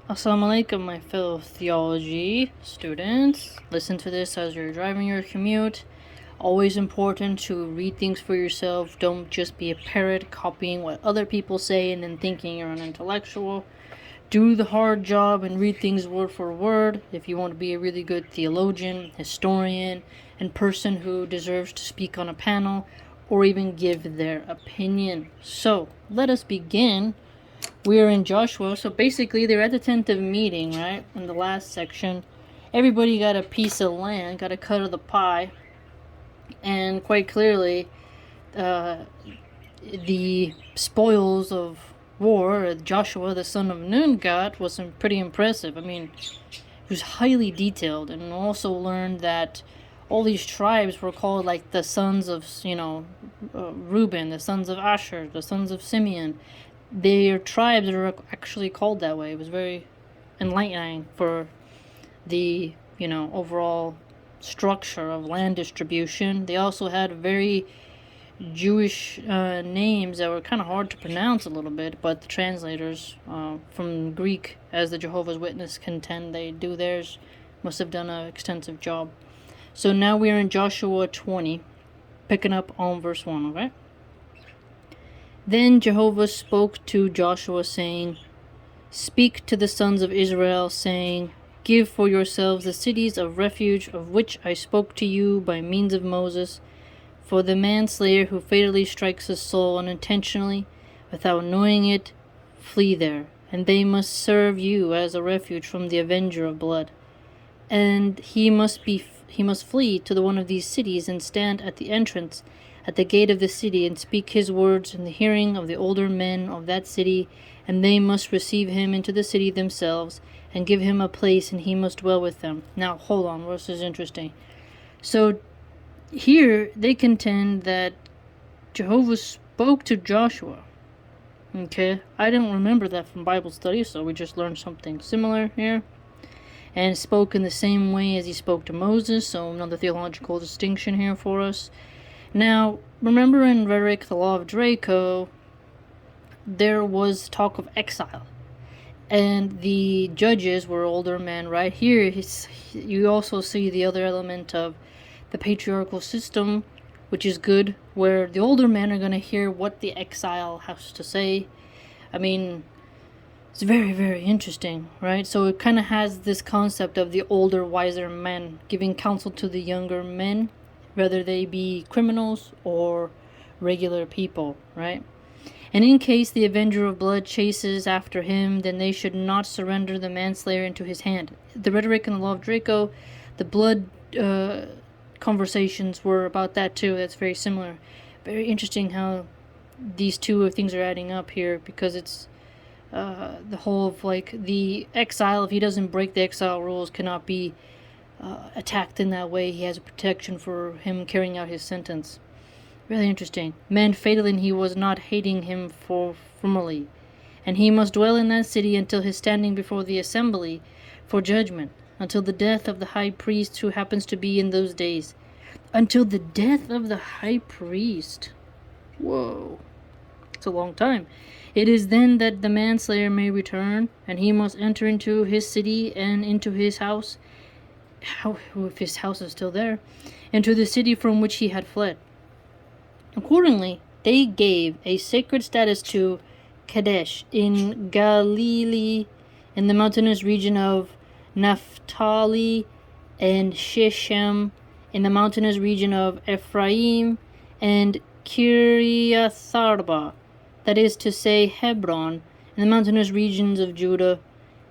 Assalamu alaikum, my fellow theology students. Listen to this as you're driving your commute. Always important to read things for yourself. Don't just be a parrot copying what other people say and then thinking you're an intellectual. Do the hard job and read things word for word if you want to be a really good theologian, historian, and person who deserves to speak on a panel or even give their opinion. So, let us begin. We are in Joshua, so basically they're at the tent of meeting, right? In the last section, everybody got a piece of land, got a cut of the pie, and quite clearly, the spoils of war Joshua, the son of Nun, got was pretty impressive. I mean, it was highly detailed, and also learned that all these tribes were called like the sons of, Reuben, the sons of Asher, the sons of Simeon. Their tribes are actually called that way. It was very enlightening for the, overall structure of land distribution. They also had very Jewish names that were kind of hard to pronounce a little bit, but the translators from Greek, as the Jehovah's Witness contend they do theirs, must have done an extensive job. So now we are in Joshua 20, picking up on verse 1, okay? Then Jehovah spoke to Joshua, saying, Speak to the sons of Israel, saying, Give for yourselves the cities of refuge of which I spoke to you by means of Moses, for the manslayer who fatally strikes a soul unintentionally, without knowing it, flee there, and they must serve you as a refuge from the avenger of blood. And he must flee to the one of these cities and stand at the entrance at the gate of the city, and speak his words in the hearing of the older men of that city, and they must receive him into the city themselves, and give him a place, and he must dwell with them. Now, hold on, this is interesting. So, here, they contend that Jehovah spoke to Joshua. Okay, I didn't remember that from Bible study, so we just learned something similar here. And spoke in the same way as he spoke to Moses, so another theological distinction here for us. Now, remember in Rhetoric, the Law of Draco, there was talk of exile. And the judges were older men. Right here, you also see the other element of the patriarchal system, which is good, where the older men are going to hear what the exile has to say. I mean, it's very, very interesting, right? So it kind of has this concept of the older, wiser men giving counsel to the younger men, whether they be criminals or regular people, right? And in case the avenger of blood chases after him, then they should not surrender the manslayer into his hand. The Rhetoric and the Law of Draco, the blood conversations were about that too. That's very similar. Very interesting how these two things are adding up here, because it's the whole of like the exile, if he doesn't break the exile rules, cannot be attacked in that way. He has a protection for him carrying out his sentence. Really interesting. Man fatally he was not hating him formerly, and he must dwell in that city until his standing before the assembly for judgment, until the death of the high priest who happens to be in those days. Until the death of the high priest. Whoa. It's a long time. It is then that the manslayer may return, and he must enter into his city and into his house, if his house is still there, into the city from which he had fled. Accordingly, they gave a sacred status to Kadesh in Galilee, in the mountainous region of Naphtali, and Shechem in the mountainous region of Ephraim, and Kiriatharba, that is to say Hebron, in the mountainous regions of Judah,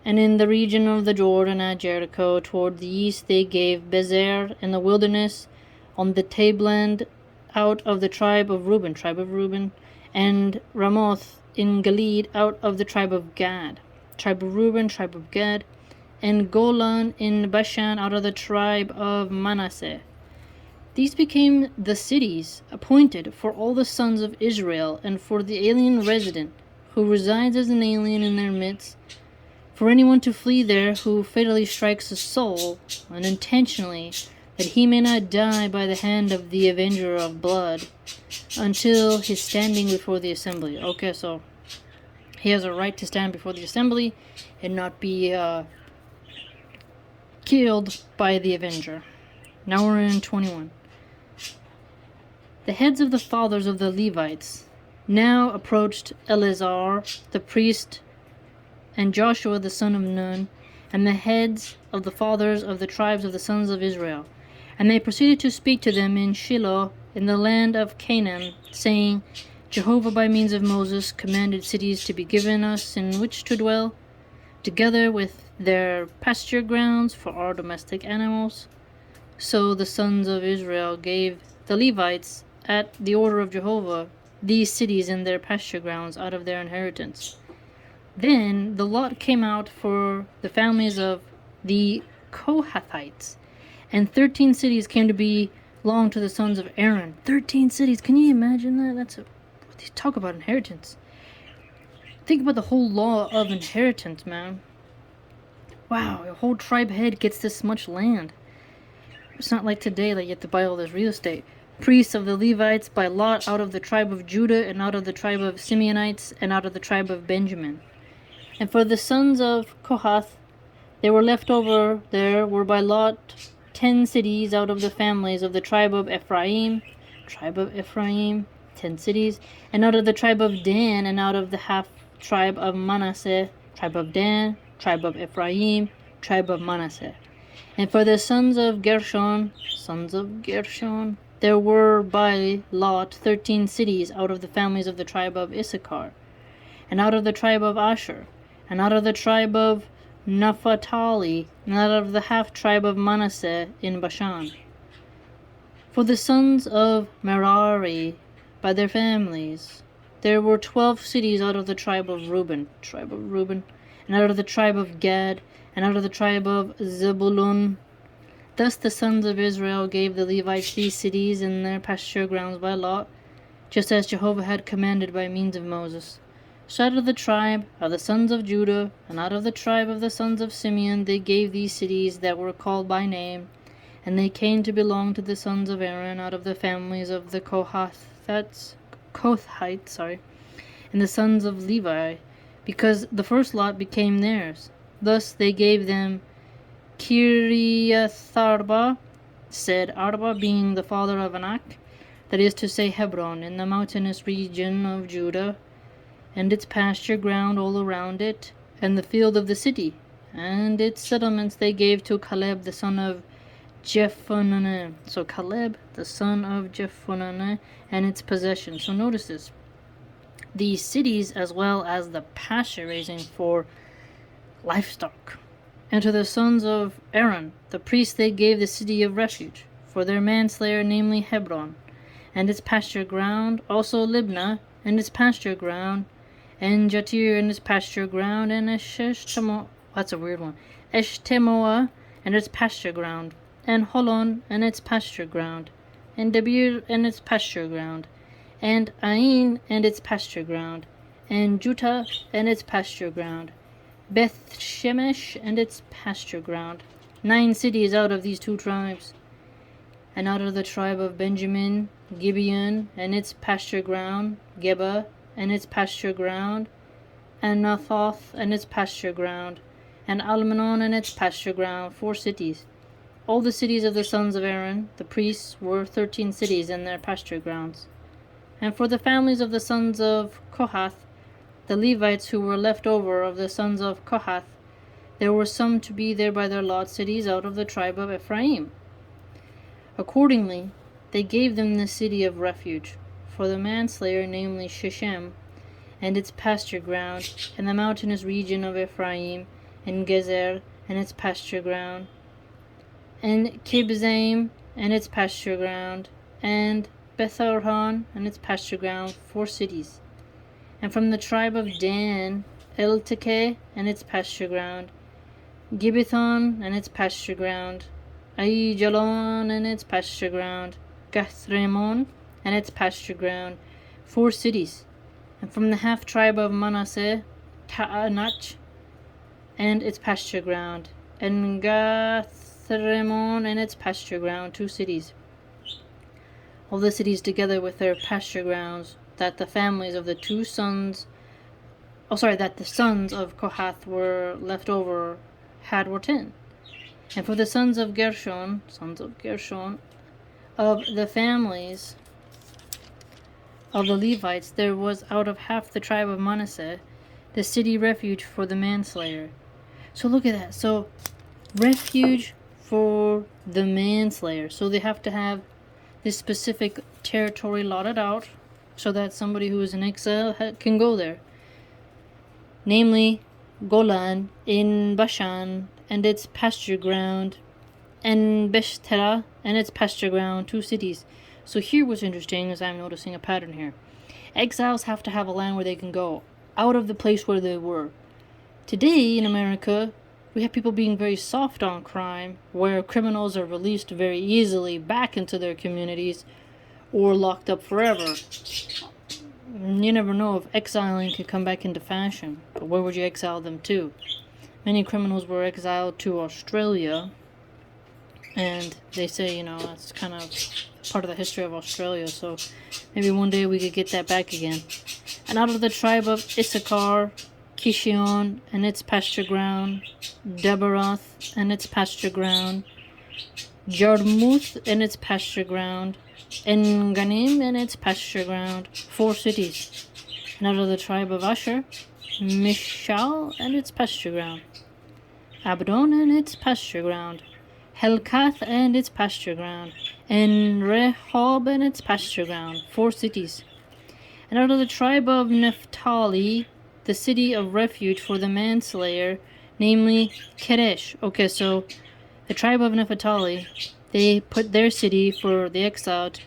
and in the region of the Jordan at Jericho. Toward the east they gave Bezer in the wilderness, on the tableland out of the tribe of Reuben, and Ramoth in Gilead out of the tribe of Gad, tribe of Reuben, tribe of Gad, and Golan in Bashan out of the tribe of Manasseh. These became the cities appointed for all the sons of Israel, and for the alien resident who resides as an alien in their midst, for anyone to flee there who fatally strikes a soul unintentionally, that he may not die by the hand of the avenger of blood, until his standing before the assembly. Okay, so He has a right to stand before the assembly and not be killed by the avenger. Now we're in 21. The heads of the fathers of the Levites now approached Eleazar the priest and Joshua the son of Nun, and the heads of the fathers of the tribes of the sons of Israel. And they proceeded to speak to them in Shiloh in the land of Canaan, saying, Jehovah by means of Moses commanded cities to be given us in which to dwell, together with their pasture grounds for our domestic animals. So the sons of Israel gave the Levites, at the order of Jehovah, these cities and their pasture grounds out of their inheritance. Then the lot came out for the families of the Kohathites, and 13 cities came to belong to the sons of Aaron. 13 cities. Can you imagine that? Talk about inheritance. Think about the whole law of inheritance, man. Wow, a whole tribe head gets this much land. It's not like today that you have to buy all this real estate. Priests of the Levites by lot out of the tribe of Judah, and out of the tribe of Simeonites, and out of the tribe of Benjamin. And for the sons of Kohath, they were left over there were by lot 10 cities out of the families of the tribe of Ephraim, 10 cities, and out of the tribe of Dan, and out of the half tribe of Manasseh, tribe of Dan, tribe of Ephraim, tribe of Manasseh. And for the sons of Gershon, there were by lot 13 cities out of the families of the tribe of Issachar, and out of the tribe of Asher, and out of the tribe of Naphtali, and out of the half tribe of Manasseh in Bashan. For the sons of Merari, by their families, there were 12 cities out of the tribe of Reuben, and out of the tribe of Gad, and out of the tribe of Zebulun. Thus the sons of Israel gave the Levites these cities and their pasture grounds by lot, just as Jehovah had commanded by means of Moses. So out of the tribe of the sons of Judah, and out of the tribe of the sons of Simeon, they gave these cities that were called by name, and they came to belong to the sons of Aaron out of the families of the Kohathites, and the sons of Levi, because the first lot became theirs. Thus they gave them Kiriatharba, said Arba being the father of Anak, that is to say Hebron, in the mountainous region of Judah, and its pasture ground all around it, and the field of the city, and its settlements they gave to Caleb the son of Jephunneh. So Caleb the son of Jephunneh, and its possession. So notice this. These cities, as well as the pasture raising for livestock. And to the sons of Aaron, the priests, they gave the city of refuge for their manslayer, namely Hebron, and its pasture ground, also Libnah, and its pasture ground, and Jatir, and its pasture ground, and Eshtemoa, Eshtemoa, and its pasture ground, and Holon, and its pasture ground, and Debir, and its pasture ground, and Ain, and its pasture ground, and Juttah, and its pasture ground, Beth Shemesh, and its pasture ground. 9 cities out of these 2 tribes. And out of the tribe of Benjamin, Gibeon, and its pasture ground, Geba, and its pasture ground, and Nathoth, and its pasture ground, and Almanon, and its pasture ground, 4 cities. All the cities of the sons of Aaron, the priests, were 13 cities and their pasture grounds. And for the families of the sons of Kohath, the Levites who were left over of the sons of Kohath, there were some to be there by their lot cities out of the tribe of Ephraim. Accordingly, they gave them the city of refuge for the manslayer, namely Shechem, and its pasture ground, and the mountainous region of Ephraim, and Gezer, and its pasture ground, and Kibzaim, and its pasture ground, and Bethhoron, and its pasture ground, 4 cities. And from the tribe of Dan, Eltekeh, and its pasture ground, Gibbethon, and its pasture ground, Aijalon, and its pasture ground, Gathramon, and its pasture ground, 4 cities. And from the half tribe of Manasseh, Ta'anach, and its pasture ground, and Gathramon, and its pasture ground, 2 cities. All the cities together with their pasture grounds, that the families of the 2 sons that the sons of Kohath were left over were 10. And for the sons of Gershon, of the families of the Levites, there was out of half the tribe of Manasseh the city refuge for the manslayer. So look at that. So refuge for the manslayer. So they have to have this specific territory lotted out so that somebody who is in exile can go there. Namely, Golan in Bashan and its pasture ground, and Beshtera and its pasture ground, 2 cities. So here what's interesting is I'm noticing a pattern here. Exiles have to have a land where they can go, out of the place where they were. Today in America, we have people being very soft on crime, where criminals are released very easily back into their communities or locked up forever. You never know if exiling could come back into fashion, but where would you exile them to? Many criminals were exiled to Australia, and they say, that's kind of part of the history of Australia, so maybe one day we could get that back again. And out of the tribe of Issachar, Kishion and its pasture ground, Debaroth and its pasture ground, Jarmuth and its pasture ground, En-Ganim and its pasture ground, 4 cities. And out of the tribe of Asher, Mishal and its pasture ground, Abdon and its pasture ground, Helkath and its pasture ground, and Rehob and its pasture ground, 4 cities. And out of the tribe of Naphtali, the city of refuge for the manslayer, namely Kedesh. Okay, so the tribe of Naphtali, they put their city for the exiled,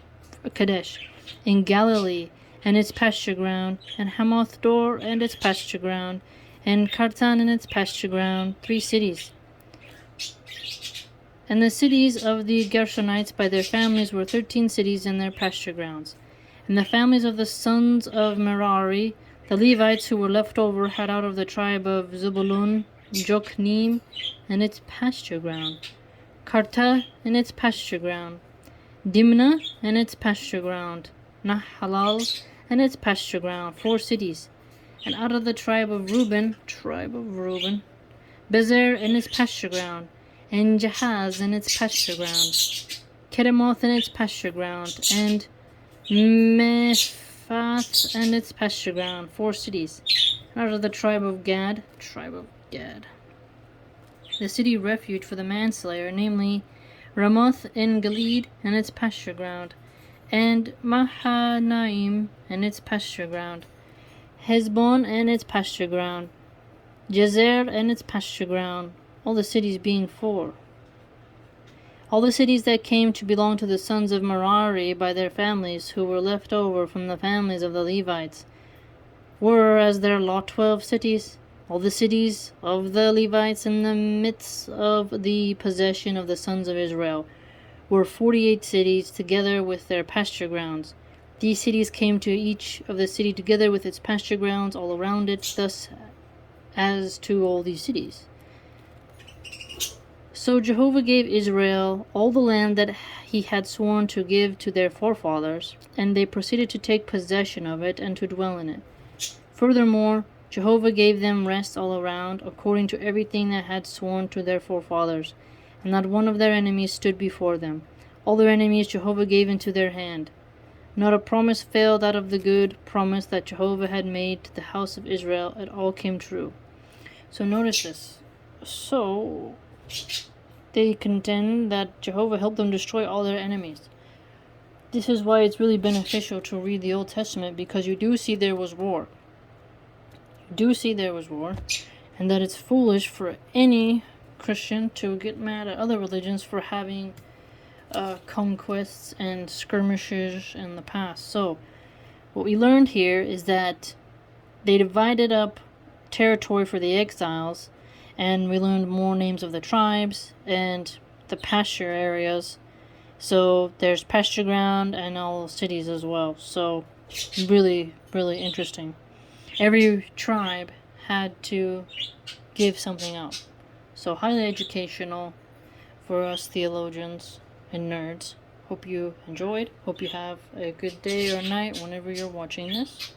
Kadesh, in Galilee and its pasture ground, and Hamath Dor and its pasture ground, and Kartan and its pasture ground, 3 cities. And the cities of the Gershonites by their families were 13 cities and their pasture grounds. And the families of the sons of Merari, the Levites who were left over, had out of the tribe of Zebulun, Jokneam and its pasture ground, Karta and its pasture ground, Dimnah and its pasture ground, Nahalal and its pasture ground, 4 cities. And out of the tribe of Reuben, Bezer and its pasture ground, and Jahaz and its pasture ground, Kedemoth and its pasture ground, and Mephath and its pasture ground, 4 cities. And out of the tribe of Gad, the city refuge for the manslayer, namely Ramoth in Gilead and its pasture ground, and Mahanaim and its pasture ground, Hezbon and its pasture ground, Jezer and its pasture ground, all the cities being 4. All the cities that came to belong to the sons of Merari by their families, who were left over from the families of the Levites, were as their lot 12 cities. All the cities of the Levites in the midst of the possession of the sons of Israel were 48 cities, together with their pasture grounds. These cities came to each of the city together with its pasture grounds all around it, thus as to all these cities. So Jehovah gave Israel all the land that he had sworn to give to their forefathers, and they proceeded to take possession of it and to dwell in it. Furthermore, Jehovah gave them rest all around, according to everything that had sworn to their forefathers, and not one of their enemies stood before them. All their enemies Jehovah gave into their hand. Not a promise failed out of the good promise that Jehovah had made to the house of Israel. It all came true. So notice this. So they contend that Jehovah helped them destroy all their enemies. This is why it's really beneficial to read the Old Testament, because you do see there was war. And that it's foolish for any Christian to get mad at other religions for having conquests and skirmishes in the past. So what we learned here is that they divided up territory for the exiles, and we learned more names of the tribes and the pasture areas. So there's pasture ground and all cities as well. So really, really interesting. Every tribe had to give something up. So highly educational for us theologians and nerds. Hope you enjoyed. Hope you have a good day or night whenever you're watching this.